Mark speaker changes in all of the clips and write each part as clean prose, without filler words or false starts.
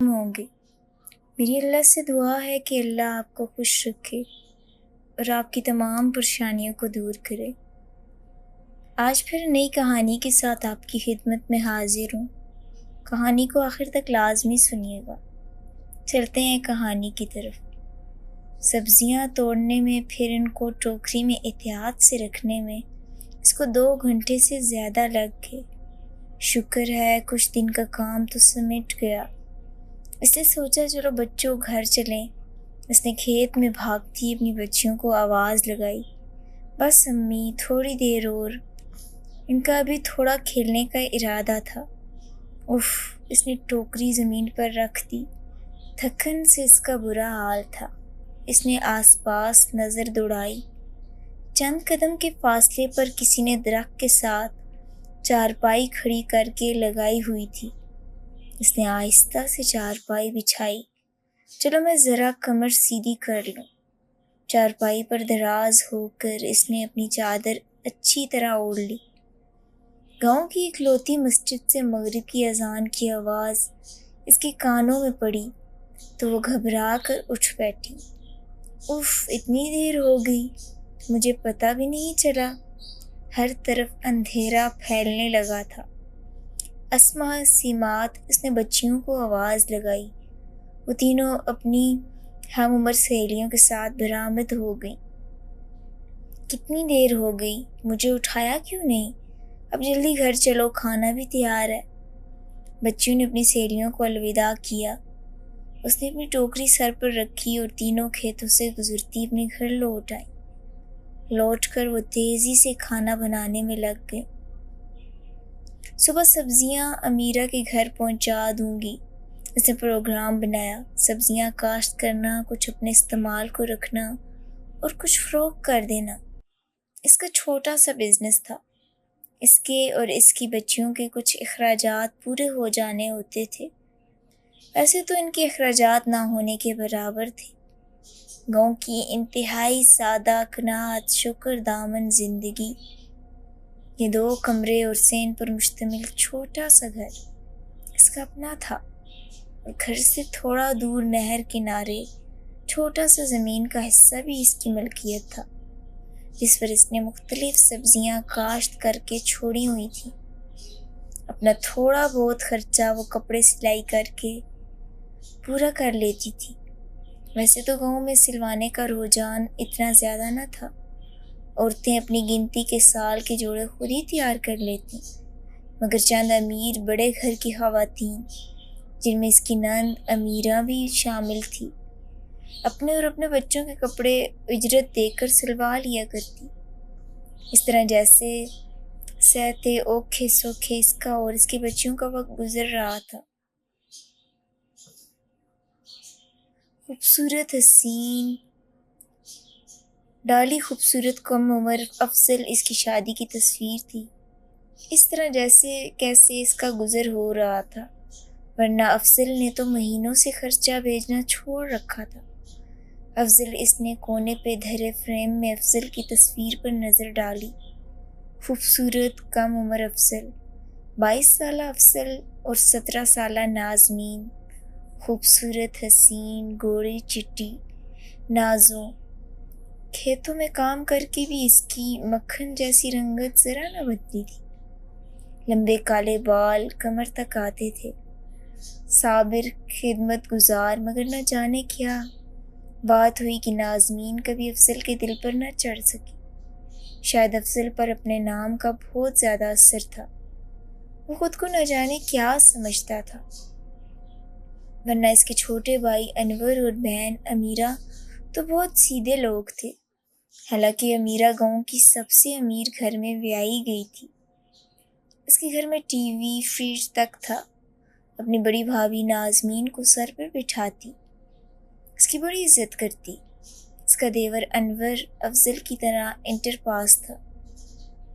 Speaker 1: ختم ہوں گے۔ میری اللہ سے دعا ہے کہ اللہ آپ کو خوش رکھے اور آپ کی تمام پریشانیوں کو دور کرے۔ آج پھر نئی کہانی کے ساتھ آپ کی خدمت میں حاضر ہوں۔ کہانی کو آخر تک لازمی سنیے گا۔ چلتے ہیں کہانی کی طرف۔ سبزیاں توڑنے میں، پھر ان کو ٹوکری میں احتیاط سے رکھنے میں اس کو 2 گھنٹے سے زیادہ لگ گئے۔ شکر ہے کچھ دن کا کام تو سمٹ گیا۔ اس نے سوچا چلو بچوں گھر چلیں۔ اس نے کھیت میں بھاگتی اپنی بچیوں کو آواز لگائی، بس امی تھوڑی دیر اور، ان کا ابھی تھوڑا کھیلنے کا ارادہ تھا۔ اف، اس نے ٹوکری زمین پر رکھ دی۔ تھکن سے اس کا برا حال تھا۔ اس نے آس پاس نظر دوڑائی۔ چند قدم کے فاصلے پر کسی نے درخت کے ساتھ چارپائی کھڑی کر کے لگائی ہوئی تھی۔ اس نے آہستہ سے چارپائی بچھائی۔ چلو میں ذرا کمر سیدھی کر لوں۔ چارپائی پر دراز ہو کر اس نے اپنی چادر اچھی طرح اوڑھ لی۔ گاؤں کی اکلوتی مسجد سے مغرب کی اذان کی آواز اس کے کانوں میں پڑی تو وہ گھبرا کر اٹھ بیٹھی۔ اف، اتنی دیر ہو گئی، مجھے پتہ بھی نہیں چلا۔ ہر طرف اندھیرا پھیلنے لگا تھا۔ اسما، سیمات، اس نے بچیوں کو آواز لگائی۔ وہ تینوں اپنی ہم عمر سہیلیوں کے ساتھ برآمد ہو گئیں۔ کتنی دیر ہو گئی، مجھے اٹھایا کیوں نہیں؟ اب جلدی گھر چلو، کھانا بھی تیار ہے۔ بچیوں نے اپنی سہیلیوں کو الوداع کیا۔ اس نے اپنی ٹوکری سر پر رکھی اور تینوں کھیتوں سے گزرتی اپنے گھر لوٹ آئیں۔ لوٹ کر وہ تیزی سے کھانا بنانے میں لگ گئے۔ صبح سبزیاں امیرہ کے گھر پہنچا دوں گی، اس نے پروگرام بنایا۔ سبزیاں کاشت کرنا، کچھ اپنے استعمال کو رکھنا اور کچھ فروخت کر دینا۔ اس کا چھوٹا سا بزنس تھا۔ اس کے اور اس کی بچیوں کے کچھ اخراجات پورے ہو جانے ہوتے تھے۔ ویسے تو ان کے اخراجات نہ ہونے کے برابر تھے۔ گاؤں کی انتہائی سادہ قناعت شکر دامن زندگی۔ یہ 2 کمرے اور سین پر مشتمل چھوٹا سا گھر اس کا اپنا تھا، اور گھر سے تھوڑا دور نہر کنارے چھوٹا سا زمین کا حصہ بھی اس کی ملکیت تھا، جس پر اس نے مختلف سبزیاں کاشت کر کے چھوڑی ہوئی تھیں۔ اپنا تھوڑا بہت خرچہ وہ کپڑے سلائی کر کے پورا کر لیتی تھی۔ ویسے تو گاؤں میں سلوانے کا رجحان اتنا زیادہ نہ تھا۔ عورتیں اپنی گنتی کے سال کے جوڑے خود ہی تیار کر لیتی، مگر چند امیر بڑے گھر کی خواتین، جن میں اس کی نند امیرہ بھی شامل تھی، اپنے اور اپنے بچوں کے کپڑے اجرت دے کر سلوا لیا کرتی۔ اس طرح جیسے سہتے اوکھے سوکھے اس کا اور اس کی بچیوں کا وقت گزر رہا تھا۔ خوبصورت حسین ڈالی خوبصورت کم عمر افضل اس کی شادی کی تصویر تھی۔ اس طرح جیسے کیسے اس کا گزر ہو رہا تھا، ورنہ افضل نے تو مہینوں سے خرچہ بھیجنا چھوڑ رکھا تھا۔ افضل، اس نے کونے پہ دھرے فریم میں افضل کی تصویر پر نظر ڈالی۔ خوبصورت کم عمر افضل، 22 سالہ افضل اور 17 سالہ نازمین، خوبصورت حسین گوری چٹی نازوں۔ کھیتوں میں کام کر کے بھی اس کی مکھن جیسی رنگت ذرا نہ بدلی تھی۔ لمبے کالے بال کمر تک آتے تھے۔ صابر، خدمت گزار، مگر نہ جانے کیا بات ہوئی کہ نازمین کبھی افضل کے دل پر نہ چڑھ سکی۔ شاید افضل پر اپنے نام کا بہت زیادہ اثر تھا۔ وہ خود کو نہ جانے کیا سمجھتا تھا، ورنہ اس کے چھوٹے بھائی انور اور بہن امیرہ تو بہت سیدھے لوگ تھے۔ حالانکہ امیرہ گاؤں کی سب سے امیر گھر میں بیائی گئی تھی۔ اس کے گھر میں ٹی وی، فریج تک تھا۔ اپنی بڑی بھابھی نازمین کو سر پر بٹھاتی، اس کی بڑی عزت کرتی۔ اس کا دیور انور افضل کی طرح انٹر پاس تھا،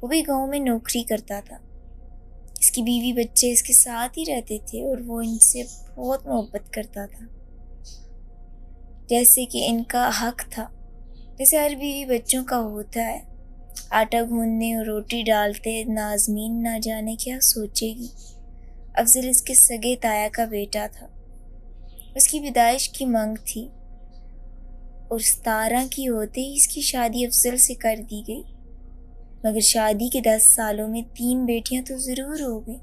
Speaker 1: وہ بھی گاؤں میں نوکری کرتا تھا۔ اس کی بیوی بچے اس کے ساتھ ہی رہتے تھے اور وہ ان سے بہت محبت کرتا تھا، جیسے کہ ان کا حق تھا، جیسے ہر بیوی بچوں کا ہوتا ہے۔ آٹا گوندنے اور روٹی ڈالتے نازمین نہ جانے کیا سوچے گی۔ افضل اس کے سگے تایا کا بیٹا تھا۔ اس کی پیدائش کی منگ تھی اور 17 کی ہوتے ہی اس کی شادی افضل سے کر دی گئی، مگر شادی کے 10 سالوں میں 3 بیٹیاں تو ضرور ہو گئیں،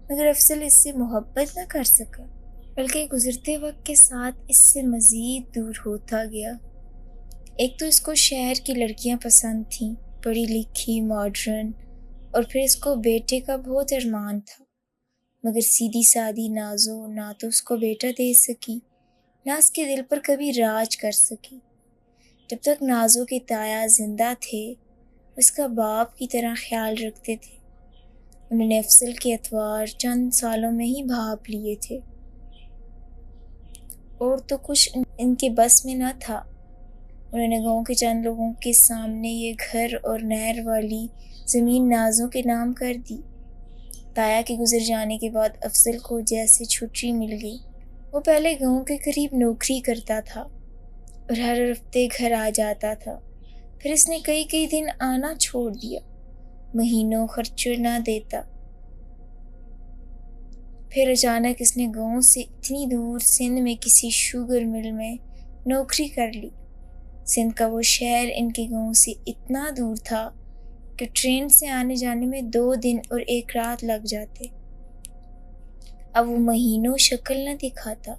Speaker 1: مگر افضل اس سے محبت نہ کر سکا، بلکہ گزرتے وقت کے ساتھ اس سے مزید دور ہوتا گیا۔ ایک تو اس کو شہر کی لڑکیاں پسند تھیں، پڑھی لکھی، ماڈرن، اور پھر اس کو بیٹے کا بہت ارمان تھا، مگر سیدھی سادی نازو نہ تو اس کو بیٹا دے سکی، نہ اس کے دل پر کبھی راج کر سکی۔ جب تک نازو کے تایا زندہ تھے، اس کا باپ کی طرح خیال رکھتے تھے۔ انہوں نے افضل کے اتوار چند سالوں میں ہی بھاپ لیے تھے، اور تو کچھ ان کے بس میں نہ تھا۔ انہوں نے گاؤں کے چند لوگوں کے سامنے یہ گھر اور نہر والی زمین نازو کے نام کر دی۔ تایا کے گزر جانے کے بعد افضل کو جیسے چھٹی مل گئی۔ وہ پہلے گاؤں کے قریب نوکری کرتا تھا اور ہر ہفتے گھر آ جاتا تھا، پھر اس نے کئی دن آنا چھوڑ دیا، مہینوں خرچ نہ دیتا۔ پھر اچانک اس نے گاؤں سے اتنی دور سندھ میں کسی شوگر مل میں نوکری کر لی۔ سندھ کا وہ شہر ان کے گاؤں سے اتنا دور تھا کہ ٹرین سے آنے جانے میں 2 دن اور 1 رات لگ جاتے۔ اب وہ مہینوں شکل نہ دکھاتا۔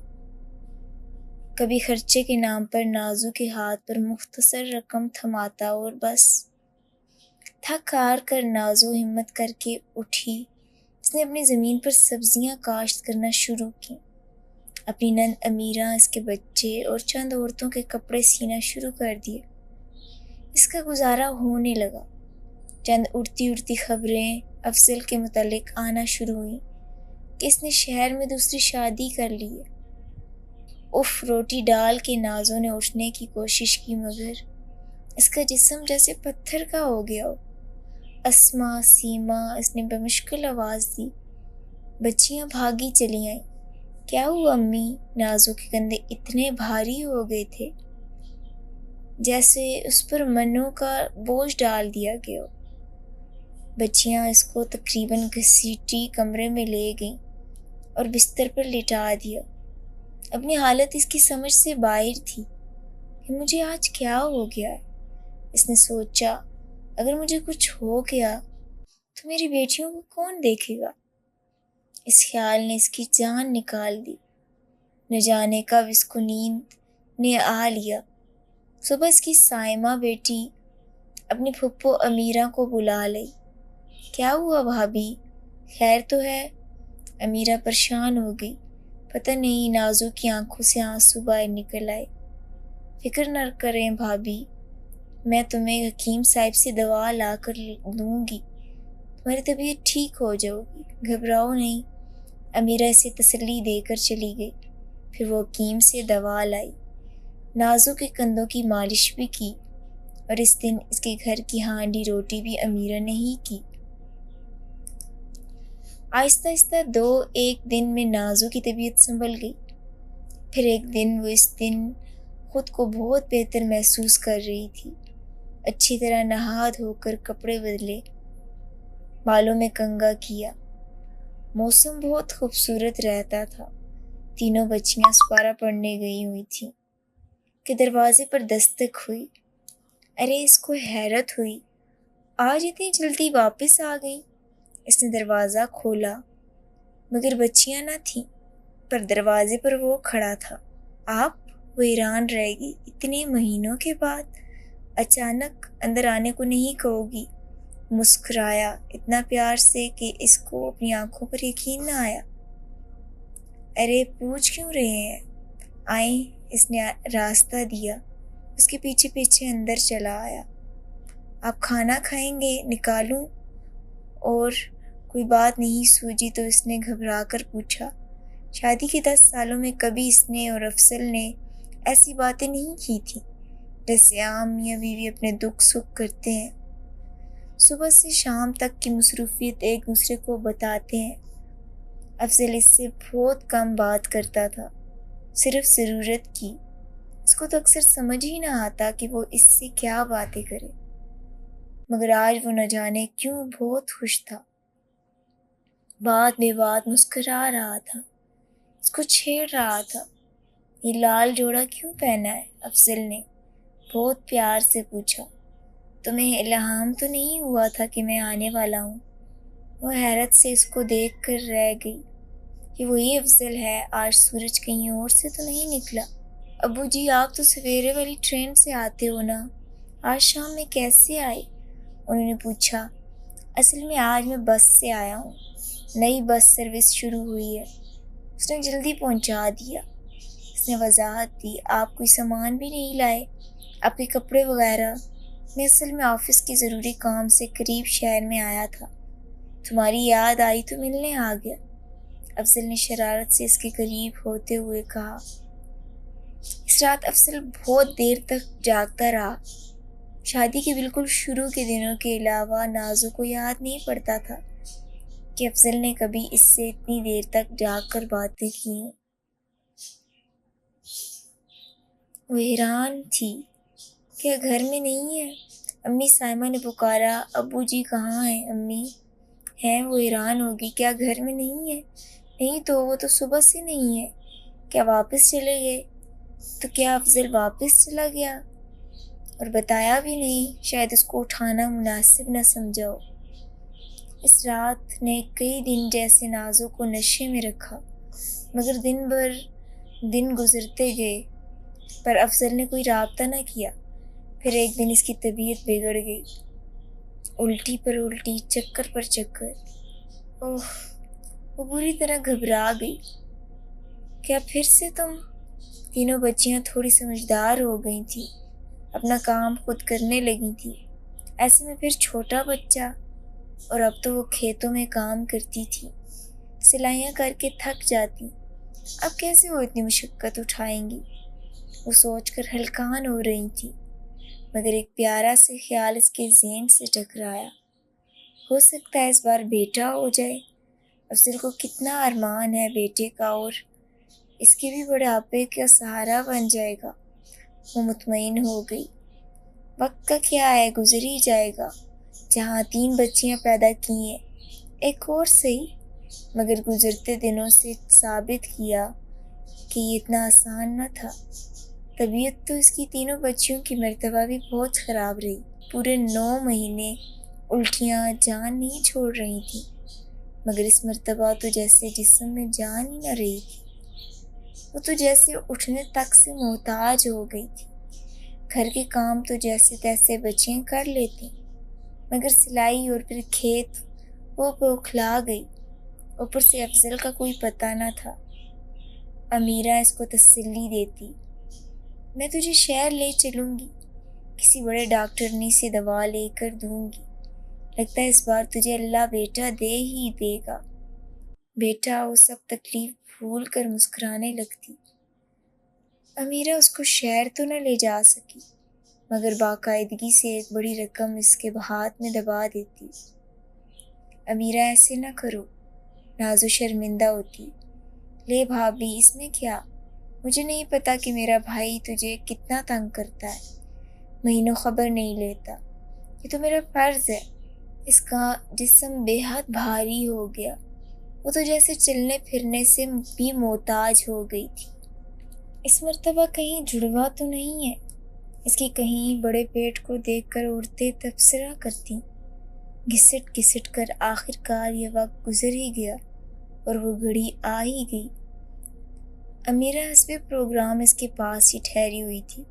Speaker 1: کبھی خرچے کے نام پر نازو کے ہاتھ پر مختصر رقم تھماتا اور بس۔ تھک ہار کر نازو ہمت کر کے اٹھی۔ اس نے اپنی زمین پر سبزیاں کاشت کرنا شروع کی، اپنی نند امیرہ، اس کے بچے اور چند عورتوں کے کپڑے سینا شروع کر دیے۔ اس کا گزارا ہونے لگا۔ چند اڑتی خبریں افضل کے متعلق آنا شروع ہوئیں کہ اس نے شہر میں دوسری شادی کر لی ہے۔ اف روٹی ڈال کے نازو نے اٹھنے کی کوشش کی، مگر اس کا جسم جیسے پتھر کا ہو گیا ہو۔ اسما، سیما، اس نے بمشکل آواز دی۔ بچیاں بھاگی چلی آئیں۔ کیا ہوا امی؟ نازو کے کندھے اتنے بھاری ہو گئے تھے جیسے اس پر منوں کا بوجھ ڈال دیا گیا ہو۔ بچیاں اس کو تقریباً گھسیٹی کمرے میں لے گئیں اور بستر پر لٹا دیا۔ اپنی حالت اس کی سمجھ سے باہر تھی کہ مجھے آج کیا ہو گیا ہے۔ اس نے سوچا، اگر مجھے کچھ ہو گیا تو میری بیٹیوں کو کون دیکھے گا؟ اس خیال نے اس کی جان نکال دی۔ نہ جانے کب اس کو نیند نے آ لیا۔ صبح اس کی سائمہ بیٹی اپنی پھپھو امیرہ کو بلا لی۔ کیا ہوا بھابھی؟ خیر تو ہے؟ امیرہ پریشان ہو گئی۔ پتہ نہیں، نازو کی آنکھوں سے آنسو باہر نکل آئے۔ فکر نہ کریں بھابھی، میں تمہیں حکیم صاحب سے دوا لا کر دوں گی، تمہاری طبیعت ٹھیک ہو جائے گی، گھبراؤ نہیں۔ امیرہ اسے تسلی دے کر چلی گئی۔ پھر وہ حکیم سے دوا لائی، نازو کے کندھوں کی مالش بھی کی، اور اس دن اس کے گھر کی ہانڈی روٹی بھی امیرہ نے ہی کی۔ آہستہ 2-1 دن میں نازو کی طبیعت سنبھل گئی۔ پھر ایک دن وہ اس دن خود کو بہت بہتر محسوس کر رہی تھی۔ اچھی طرح نہا دھو کر کپڑے بدلے، بالوں میں کنگھا کیا۔ موسم بہت خوبصورت رہتا تھا۔ تینوں بچیاں سپارہ پڑھنے گئی ہوئی تھیں کہ دروازے پر دستک ہوئی۔ ارے اس کو حیرت ہوئی، آج اتنی جلدی واپس آ گئیں۔ اس نے دروازہ کھولا، مگر بچیاں نہ تھیں، پر دروازے پر وہ کھڑا تھا۔ آپ؟ وہ حیران رہ گئی، اتنے مہینوں کے بعد اچانک اندر آنے کو نہیں کہو گی؟ مسکرایا اتنا پیار سے کہ اس کو اپنی آنکھوں پر یقین نہ آیا۔ ارے پوچھ کیوں رہے ہیں؟ آئیں، اس نے راستہ دیا۔ اس کے پیچھے اندر چلا آیا۔ آپ کھانا کھائیں گے؟ نکالوں؟ اور کوئی بات نہیں سوجی تو اس نے گھبرا کر پوچھا۔ شادی کے 10 سالوں میں کبھی اس نے اور افضل نے ایسی باتیں نہیں کی تھیں جیسے عام میاں بیوی اپنے دکھ سکھ کرتے ہیں۔ صبح سے شام تک کی مصروفیت ایک دوسرے کو بتاتے ہیں۔ افضل اس سے بہت کم بات کرتا تھا، صرف ضرورت کی۔ اس کو تو اکثر سمجھ ہی نہ آتا کہ وہ اس سے کیا باتیں کرے، مگر آج وہ نہ جانے کیوں بہت خوش تھا۔ بات بے بات مسکرا رہا تھا، اس کو چھیڑ رہا تھا۔ یہ لال جوڑا کیوں پہنا ہے؟ افضل نے بہت پیار سے پوچھا۔ تمہیں الہام تو نہیں ہوا تھا کہ میں آنے والا ہوں؟ وہ حیرت سے اس کو دیکھ کر رہ گئی۔ یہ وہی افضل ہے، آج سورج کہیں اور سے تو نہیں نکلا؟ ابو جی، آپ تو سویرے والی ٹرین سے آتے ہو نا، آج شام میں کیسے آئے؟ انہوں نے پوچھا۔ اصل میں آج میں بس سے آیا ہوں، نئی بس سروس شروع ہوئی ہے، اس نے جلدی پہنچا دیا۔ اس نے وضاحت دی۔ آپ کوئی سامان بھی نہیں لائے؟ آپ کے کپڑے وغیرہ؟ میں اصل میں آفس کے ضروری کام سے قریب شہر میں آیا تھا، تمہاری یاد آئی تو ملنے آ گیا، افضل نے شرارت سے اس کے قریب ہوتے ہوئے کہا۔ اس رات افضل بہت دیر تک جاگتا رہا۔ شادی کے بالکل شروع کے دنوں کے علاوہ نازو کو یاد نہیں پڑتا تھا کہ افضل نے کبھی اس سے اتنی دیر تک جاگ کر باتیں کی ہوں۔ وہ حیران تھی کہ گھر میں نہیں ہے۔ امی سائمہ نے پکارا۔ ابو جی کہاں ہیں؟ امی ہیں؟ وہ حیران ہوگی۔ کیا گھر میں نہیں ہے؟ نہیں تو وہ تو صبح سے نہیں ہے۔ کیا واپس چلے گئے؟ تو کیا افضل واپس چلا گیا اور بتایا بھی نہیں؟ شاید اس کو اٹھانا مناسب نہ سمجھا ہو۔ اس رات نے کئی دن جیسے نازو کو نشے میں رکھا، مگر دن گزرتے گئے پر افضل نے کوئی رابطہ نہ کیا۔ پھر ایک دن اس کی طبیعت بگڑ گئی، الٹی پر الٹی، چکر پر چکر۔ اوہ، وہ بری طرح گھبرا گئی۔ کیا پھر سے تم؟ تینوں بچیاں تھوڑی سمجھدار ہو گئی تھیں، اپنا کام خود کرنے لگی تھی۔ ایسے میں پھر چھوٹا بچہ، اور اب تو وہ کھیتوں میں کام کرتی تھی، سلائیاں کر کے تھک جاتی، اب کیسے وہ اتنی مشقت اٹھائیں گی؟ وہ سوچ کر ہلکان ہو رہی تھی، مگر ایک پیارا سے خیال اس کے ذہن سے ٹکرایا۔ ہو سکتا ہے اس بار بیٹا ہو جائے۔ افضل کو کتنا ارمان ہے بیٹے کا، اور اس کے بھی بڑھاپے کا سہارا بن جائے گا۔ وہ مطمئن ہو گئی۔ وقت کا کیا ہے، گزر ہی جائے گا۔ جہاں 3 بچیاں پیدا کی ہیں، ایک اور صحیح، مگر گزرتے دنوں سے ثابت کیا کہ یہ اتنا آسان نہ تھا۔ طبیعت تو اس کی تینوں بچیوں کی مرتبہ بھی بہت خراب رہی۔ پورے 9 مہینے الٹیاں جان نہیں چھوڑ رہی تھیں، مگر اس مرتبہ تو جیسے جسم میں جان ہی نہ رہی تھی۔ وہ تو جیسے اٹھنے تک سے محتاج ہو گئی تھی۔ گھر کے کام تو جیسے تیسے بچیاں کر لیتی، مگر سلائی اور پھر کھیت، وہ بوکھلا گئی۔ اوپر سے افضل کا کوئی پتہ نہ تھا۔ امیرہ اس کو تسلی دیتی، میں تجھے شہر لے چلوں گی، کسی بڑے ڈاکٹرنی سے دوا لے کر دوں گی، لگتا ہے اس بار تجھے اللہ بیٹا دے ہی دے گا۔ بیٹا، وہ سب تکلیف بھول کر مسکرانے لگتی۔ امیرہ اس کو شہر تو نہ لے جا سکی، مگر باقاعدگی سے ایک بڑی رقم اس کے ہاتھ میں دبا دیتی۔ امیرہ ایسے نہ کرو، نازو شرمندہ ہوتی۔ لے بھابھی، اس میں کیا؟ مجھے نہیں پتا کہ میرا بھائی تجھے کتنا تنگ کرتا ہے، مہینوں خبر نہیں لیتا، یہ تو میرا فرض ہے۔ اس کا جسم بے حد بھاری ہو گیا، وہ تو جیسے چلنے پھرنے سے بھی محتاج ہو گئی تھی۔ اس مرتبہ کہیں جڑوا تو نہیں ہے؟ اس کی کہیں بڑے پیٹ کو دیکھ کر عورتیں تبصرہ کرتیں۔ گھسٹ گھسٹ کر آخر کار یہ وقت گزر ہی گیا اور وہ گھڑی آ ہی گئی۔ امیرہ حسب پروگرام اس کے پاس ہی ٹھہری ہوئی تھی۔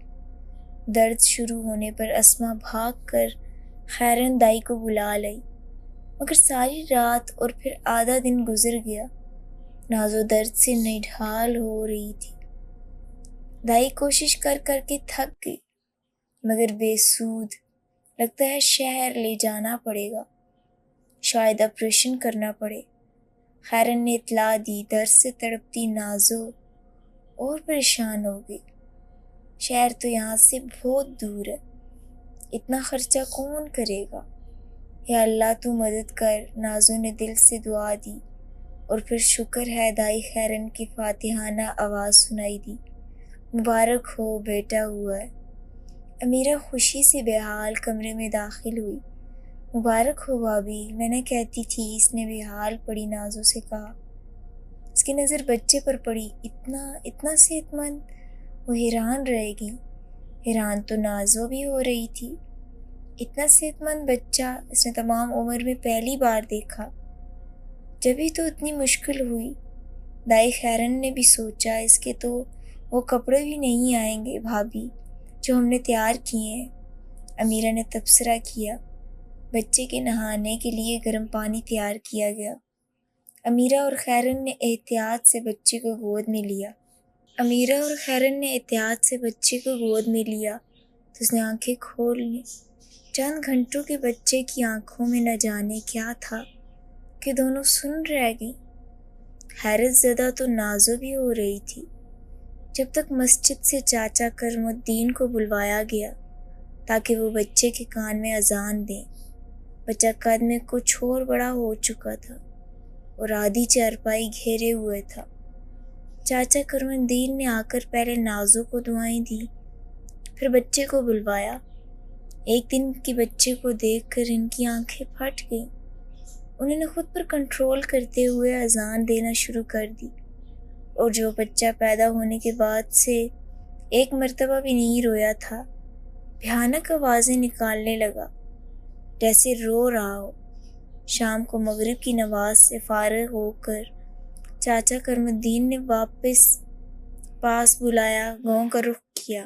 Speaker 1: درد شروع ہونے پر اسما بھاگ کر خیرن دائی کو بلا لائی، مگر ساری رات اور پھر آدھا دن گزر گیا، نازو درد سے نڈھال ہو رہی تھی۔ دائی کوشش کر کر کے تھک گئی، مگر بے سود، لگتا ہے شہر لے جانا پڑے گا، شاید آپریشن کرنا پڑے۔ خیرن نے اطلاع دی۔ درد سے تڑپتی نازو اور پریشان ہو گئی۔ شہر تو یہاں سے بہت دور ہے، اتنا خرچہ کون کرے گا؟ یا اللہ تو مدد کر، نازو نے دل سے دعا دی، اور پھر شکر ہے دائی خیرن کی فاتحانہ آواز سنائی دی، مبارک ہو، بیٹا ہوا ہے۔ امیرہ خوشی سے بے حال کمرے میں داخل ہوئی۔ مبارک ہو بھابھی، میں نہ کہتی تھی، اس نے بے حال پڑی نازو سے کہا۔ اس کی نظر بچے پر پڑی۔ اتنا صحت مند وہ حیران رہ گئی۔ حیران تو نازو بھی ہو رہی تھی۔ اتنا صحت مند بچہ اس نے تمام عمر میں پہلی بار دیکھا۔ جبھی تو اتنی مشکل ہوئی۔ دائی خیرن نے بھی سوچا اس کے تو وہ کپڑے بھی نہیں آئیں گے بھابھی جو ہم نے تیار کیے ہیں۔ امیرہ نے تبصرہ کیا۔ بچے کے نہانے کے لیے گرم پانی تیار کیا گیا۔ امیرہ اور خیرن نے احتیاط سے بچے کو گود میں لیا تو اس نے آنکھیں کھول لیں۔ چند گھنٹوں کے بچے کی آنکھوں میں نہ جانے کیا تھا کہ دونوں سن رہ گئیں۔ حیرت زدہ تو نازو بھی ہو رہی تھی۔ جب تک مسجد سے چاچا کرم الدین کو بلوایا گیا تاکہ وہ بچے کے کان میں اذان دیں۔ بچہ قد میں کچھ اور بڑا ہو چکا تھا اور آدھی چارپائی گھیرے ہوئے تھا۔ چاچا کرم الدین نے آ کر پہلے نازو کو دعائیں دیں، پھر بچے کو بلوایا۔ ایک دن کے بچے کو دیکھ کر ان کی آنکھیں پھٹ گئیں۔ انہوں نے خود پر کنٹرول کرتے ہوئے اذان دینا شروع کر دی، اور جو بچہ پیدا ہونے کے بعد سے ایک مرتبہ بھی نہیں رویا تھا، بھیانک آوازیں نکالنے لگا جیسے رو رہا ہو۔ شام کو مغرب کی نماز سے فارغ ہو کر چاچا کرم الدین نے واپس پاس بلایا گاؤں کا رخ کیا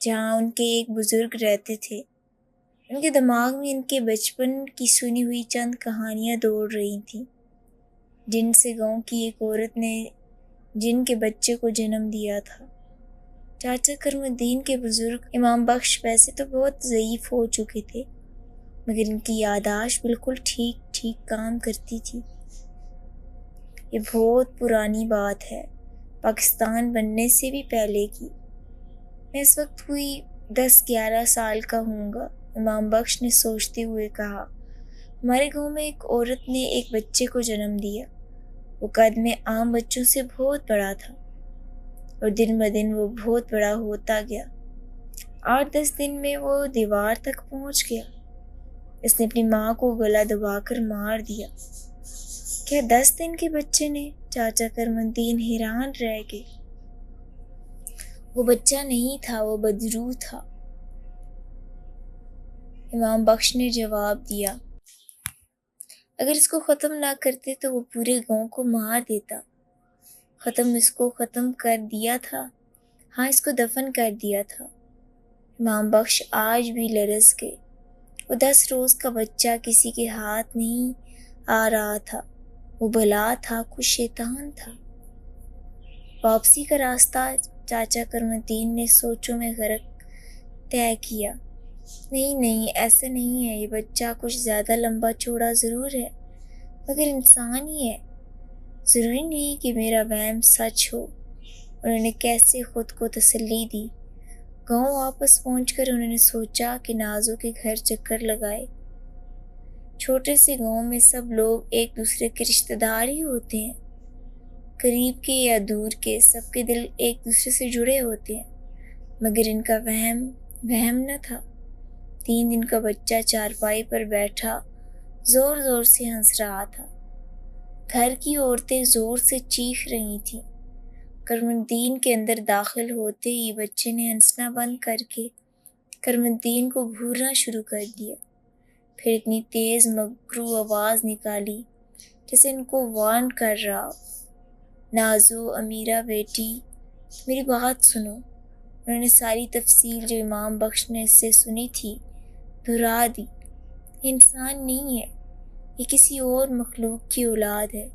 Speaker 1: جہاں ان کے ایک بزرگ رہتے تھے۔ ان کے دماغ میں ان کے بچپن کی سنی ہوئی چند کہانیاں دوڑ رہی تھیں، جن سے گاؤں کی ایک عورت نے جن کے بچے کو جنم دیا تھا۔ چاچا کرم الدین کے بزرگ امام بخش ویسے تو بہت ضعیف ہو چکے تھے، مگر ان کی یادداشت بالکل ٹھیک کام کرتی تھی۔ یہ بہت پرانی بات ہے، پاکستان بننے سے بھی پہلے کی۔ میں اس وقت کوئی 10-11 سال کا ہوں گا، امام بخش نے سوچتے ہوئے کہا۔ ہمارے گاؤں میں ایک عورت نے ایک بچے کو جنم دیا۔ وہ قد میں عام بچوں سے بہت بڑا تھا اور دن بدن وہ بہت بڑا ہوتا گیا۔ 8-10 دن میں وہ دیوار تک پہنچ گیا۔ اس نے اپنی ماں کو گلا دبا کر مار دیا۔ کیا 10 دن کے بچے نے؟ چاچا کرم الدین حیران رہ گئے۔ وہ بچہ نہیں تھا، وہ بدرو تھا، امام بخش نے جواب دیا۔ اگر اس کو ختم نہ کرتے تو وہ پورے گاؤں کو مار دیتا۔ اس کو ختم کر دیا تھا، ہاں اس کو دفن کر دیا تھا۔ امام بخش آج بھی لرز گئے۔ وہ 10 روز کا بچہ کسی کے ہاتھ نہیں آ رہا تھا، وہ بلا تھا، کچھ شیطان تھا۔ واپسی کا راستہ چاچا کرم الدین نے سوچوں میں غرق طے کیا۔ نہیں ایسا نہیں ہے، یہ بچہ کچھ زیادہ لمبا چوڑا ضرور ہے مگر انسان ہی ہے، ضروری نہیں کہ میرا وہم سچ ہو۔ انہوں نے کیسے خود کو تسلی دی۔ گاؤں واپس پہنچ کر انہوں نے سوچا کہ نازو کے گھر چکر لگائے۔ چھوٹے سے گاؤں میں سب لوگ ایک دوسرے کے رشتہ دار ہی ہوتے ہیں، قریب کے یا دور کے، سب کے دل ایک دوسرے سے جڑے ہوتے ہیں، مگر ان کا وہم نہ تھا۔ 3 دن کا بچہ چارپائی پر بیٹھا زور سے ہنس رہا تھا۔ گھر کی عورتیں زور سے چیخ رہی تھیں۔ کرم الدین کے اندر داخل ہوتے ہی بچے نے ہنسنا بند کر کے کرم الدین کو گھورنا شروع کر دیا، پھر اتنی تیز مکرو آواز نکالی جیسے ان کو وارن کر رہا ہو۔ نازو، امیرہ بیٹی، میری بات سنو۔ انہوں نے ساری تفصیل جو امام بخش نے اس سے سنی تھی دہرا دی۔ یہ انسان نہیں ہے، یہ کسی اور مخلوق کی اولاد ہے۔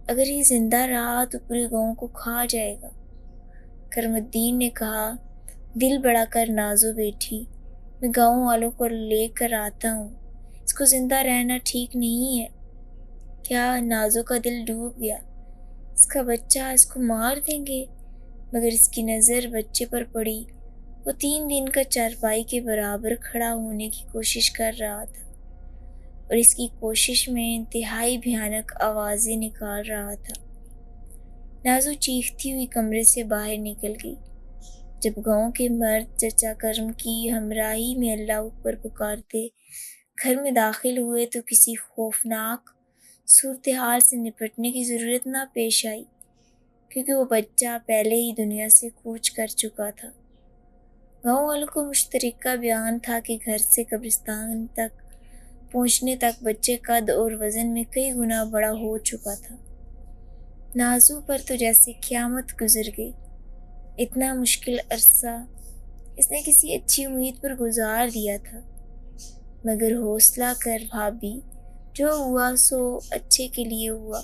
Speaker 1: اگر یہ زندہ رہا تو پورے گاؤں کو کھا جائے گا۔ کرم الدین نے کہا، دل بڑا کر نازو بیٹی، میں گاؤں والوں کو لے کر آتا ہوں، اس کو زندہ رہنا ٹھیک نہیں ہے۔ کیا؟ نازو کا دل ڈوب گیا۔ اس کا بچہ، اس کو مار دیں گے؟ مگر اس کی نظر بچے پر پڑی۔ وہ 3 دن کا چارپائی کے برابر کھڑا ہونے کی کوشش کر رہا تھا اور اس کی کوشش میں انتہائی بھیانک آوازیں نکال رہا تھا۔ نازو چیختی ہوئی کمرے سے باہر نکل گئی۔ جب گاؤں کے مرد چچا کرم کی ہمراہی میں اللہ اکبر پکارتے گھر میں داخل ہوئے تو کسی خوفناک صورتحال سے نپٹنے کی ضرورت نہ پیش آئی۔ کیونکہ وہ بچہ پہلے ہی دنیا سے کوچ کر چکا تھا۔ گاؤں والوں کو مشترکہ بیان تھا کہ گھر سے قبرستان تک پہنچنے تک بچے قد اور وزن میں کئی گنا بڑا ہو چکا تھا۔ نازو پر تو جیسے قیامت گزر گئی۔ اتنا مشکل عرصہ اس نے کسی اچھی امید پر گزار دیا تھا، مگر حوصلہ کر بھابھی، جو ہوا سو اچھے کے لیے ہوا۔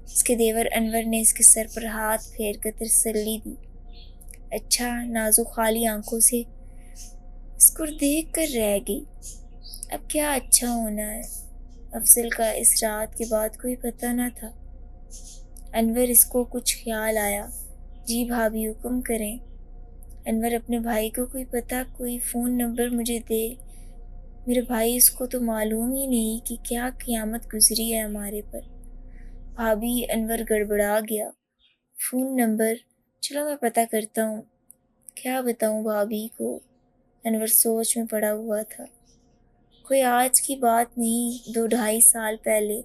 Speaker 1: اس کے دیور انور نے اس کے سر پر ہاتھ پھیر کر تسلی دی۔ اچھا، نازو خالی آنکھوں سے اس کو دیکھ کر رہ گئی۔ اب کیا اچھا ہونا ہے؟ افضل کا اس رات کے بعد کوئی پتہ نہ تھا۔ انور اس کو کچھ خیال آیا۔ جی بھابھی، حکم کریں۔ انور اپنے بھائی کو کوئی پتہ، کوئی فون نمبر مجھے دے۔ میرے بھائی، اس کو تو معلوم ہی نہیں کہ کیا قیامت گزری ہے ہمارے پر۔ بھابھی، انور گڑبڑا گیا۔ Phone number? چلو میں پتہ کرتا ہوں۔ کیا بتاؤں بھابھی کو؟ انور سوچ میں پڑا ہوا تھا۔ کوئی آج کی بات نہیں، 2-2.5 سال پہلے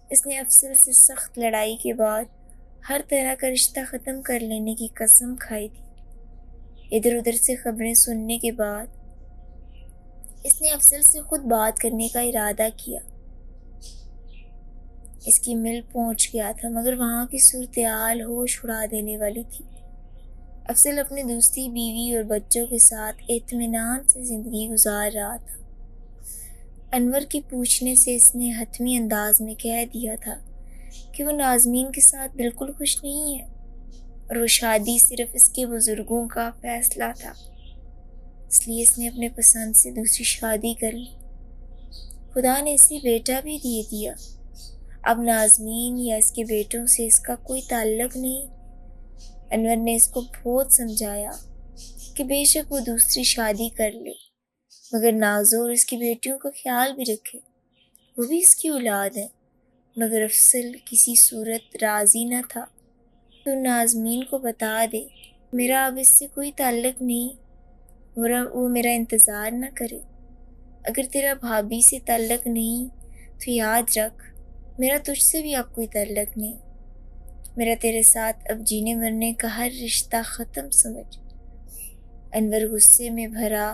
Speaker 1: اس نے افضل سے سخت لڑائی کے بعد ہر طرح کا رشتہ ختم کر لینے کی قسم کھائی تھی۔ ادھر ادھر سے خبریں سننے کے بعد اس نے افضل سے خود بات کرنے کا ارادہ کیا۔ اس کی مل پہنچ گیا تھا، مگر وہاں کی صورتحال ہوش اڑا دینے والی تھی۔ افضل اپنے دوستی، بیوی اور بچوں کے ساتھ اطمینان سے زندگی گزار رہا تھا۔ انور کے پوچھنے سے اس نے حتمی انداز میں کہہ دیا تھا کہ وہ نازمین کے ساتھ بالکل خوش نہیں ہے اور وہ شادی صرف اس کے بزرگوں کا فیصلہ تھا، اس لیے اس نے اپنے پسند سے دوسری شادی کر لی۔ خدا نے اسے بیٹا بھی دے دیا۔ اب نازمین یا اس کے بیٹوں سے اس کا کوئی تعلق نہیں۔ انور نے اس کو بہت سمجھایا کہ بے شک وہ دوسری شادی کر لے، مگر نازو اور اس کی بیٹیوں کا خیال بھی رکھے، وہ بھی اس کی اولاد ہے۔ مگر افضل کسی صورت راضی نہ تھا۔ تو نازمین کو بتا دے میرا اب اس سے کوئی تعلق نہیں، وہ میرا انتظار نہ کرے۔ اگر تیرا بھابھی سے تعلق نہیں تو یاد رکھ میرا تجھ سے بھی اب کوئی تعلق نہیں۔ میرا تیرے ساتھ اب جینے مرنے کا ہر رشتہ ختم سمجھ۔ انور غصے میں بھرا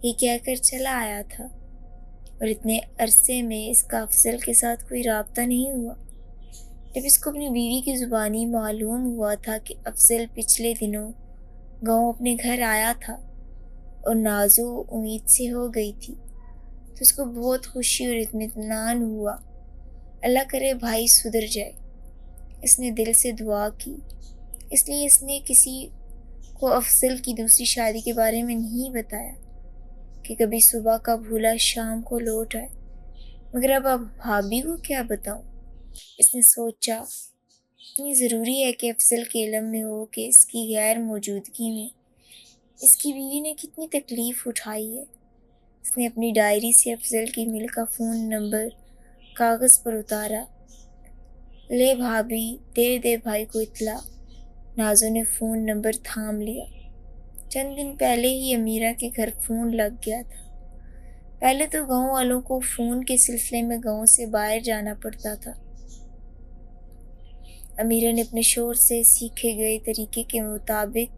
Speaker 1: یہ کہہ کر چلا آیا تھا، اور اتنے عرصے میں اس کا افضل کے ساتھ کوئی رابطہ نہیں ہوا۔ جب اس کو اپنی بیوی کی زبانی معلوم ہوا تھا کہ افضل پچھلے دنوں گاؤں اپنے گھر آیا تھا اور نازو امید سے ہو گئی تھی، تو اس کو بہت خوشی اور اطمینان ہوا۔ اللہ کرے بھائی سدھر جائے۔ اس نے دل سے دعا کی۔ اس لیے اس نے کسی کو افضل کی دوسری شادی کے بارے میں نہیں بتایا کہ کبھی صبح کا بھولا شام کو لوٹ آئے۔ مگر اب بھابھی کو کیا بتاؤں؟ اس نے سوچا، اتنی ضروری ہے کہ افضل کے علم میں ہو کہ اس کی غیر موجودگی میں اس کی بیوی نے کتنی تکلیف اٹھائی ہے۔ اس نے اپنی ڈائری سے افضل کی مل کا فون نمبر کاغذ پر اتارا۔ لے بھابھی، دے بھائی کو اطلاع۔ نازو نے فون نمبر تھام لیا۔ چند دن پہلے ہی امیرہ کے گھر فون لگ گیا تھا۔ پہلے تو گاؤں والوں کو فون کے سلسلے میں گاؤں سے باہر جانا پڑتا تھا۔ امیرہ نے اپنے شوہر سے سیکھے گئے طریقے کے مطابق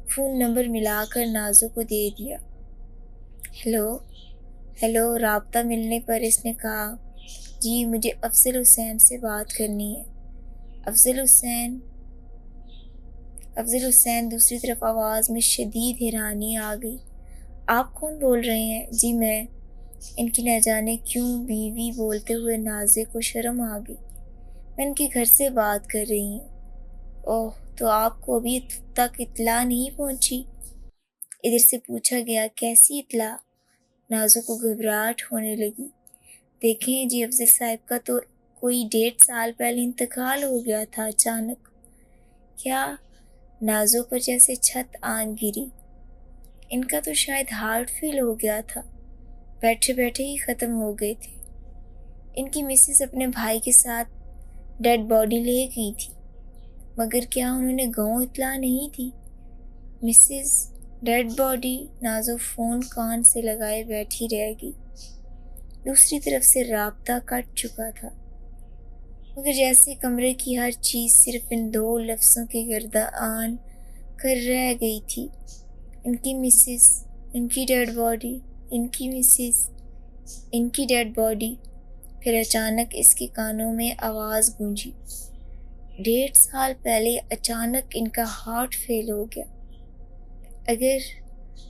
Speaker 1: فون نمبر ملا کر نازو کو دے دیا۔ ہیلو، رابطہ ملنے پر اس نے کہا، جی مجھے افضل حسین سے بات کرنی ہے۔ افضل حسین دوسری طرف آواز میں شدید حیرانی آ گئی۔ آپ کون بول رہے ہیں؟ جی میں۔ ان کی نہ جانے کیوں بیوی بولتے ہوئے نازے کو شرم آ گئی۔ میں ان کے گھر سے بات کر رہی ہوں۔ اوہ، تو آپ کو ابھی تک اطلاع نہیں پہنچی؟ ادھر سے پوچھا گیا۔ کیسی اطلاع؟ نازو کو گھبراہٹ ہونے لگی۔ دیکھیں جی، افضل صاحب کا تو کوئی 1.5 سال پہلے انتقال ہو گیا تھا اچانک۔ کیا؟ نازو پر جیسے چھت آن گری۔ ان کا تو شاید ہارٹ فیل ہو گیا تھا، بیٹھے بیٹھے ہی ختم ہو گئے تھے۔ ان کی مسز اپنے بھائی کے ساتھ ڈیڈ باڈی لے گئی تھی، مگر کیا انہوں نے گاؤں اطلاع نہیں دی؟ Mrs dead body? Nazo phone کان سے لگائے بیٹھی رہ گئی۔ دوسری طرف سے رابطہ کٹ چکا تھا۔ مگر جیسے کمرے کی ہر چیز صرف ان دو لفظوں کے گردان کر رہ گئی تھی، ان کی مسز، ان کی ڈیڈ باڈی، ان کی مسز، ان کی ڈیڈ باڈی۔ پھر اچانک اس کے کانوں میں آواز گونجی، 1.5 سال پہلے اچانک ان کا ہارٹ فیل ہو گیا۔ اگر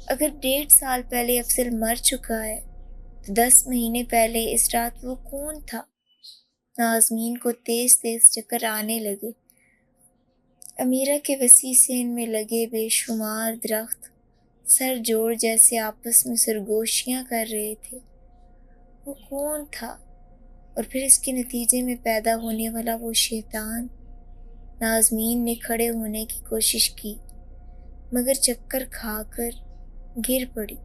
Speaker 1: 1.5 سال پہلے افضل مر چکا ہے تو 10 مہینے پہلے اس رات وہ کون تھا؟ نازمین کو تیز تیز چکر آنے لگے۔ امیرہ کے وسیع سین میں لگے بے شمار درخت سر جوڑ جیسے آپس میں سرگوشیاں کر رہے تھے۔ وہ کون تھا؟ اور پھر اس کے نتیجے میں پیدا ہونے والا وہ شیطان۔ نازمین نے کھڑے ہونے کی کوشش کی مگر چکر کھا کر گر پڑی۔